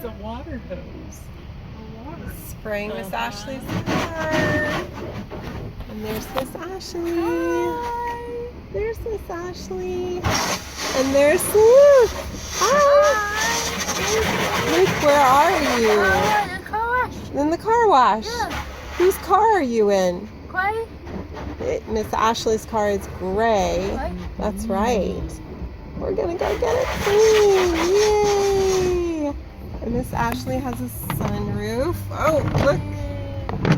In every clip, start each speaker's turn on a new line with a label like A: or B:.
A: a water hose.
B: Spraying Miss Ashley's car. And there's Miss Ashley. Hi. There's Miss Ashley. And there's Luke. Hi. Luke, where are you?
C: In the car wash.
B: In the car wash.
C: Yeah.
B: Whose car are you in?
C: Gray.
B: Miss Ashley's car is gray.
C: Right.
B: That's right. We're gonna go get it clean. Yay! And Miss Ashley has a sunroof. Oh, look!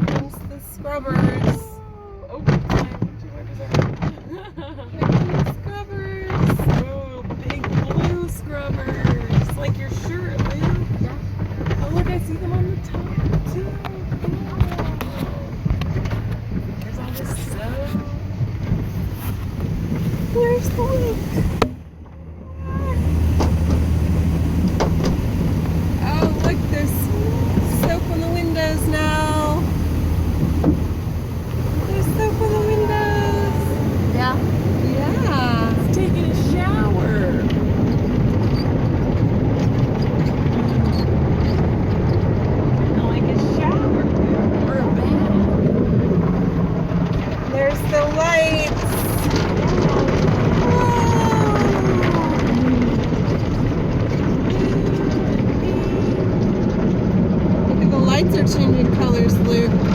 B: There's the scrubbers.
A: Oh, time.
B: Scrubbers. Oh, big blue scrubbers. Like your shirt, Lou.
C: Yeah.
B: Oh, look, I see them on the top too.
A: There's all this soap.
B: Where's the lake? Oh, look, there's soap on the windows now. There's soap on the windows.
C: Yeah.
B: Yeah.
A: It's taking a shower. Like a shower or a bath.
B: There's the lights. Look at the lights are changing colors, Luke.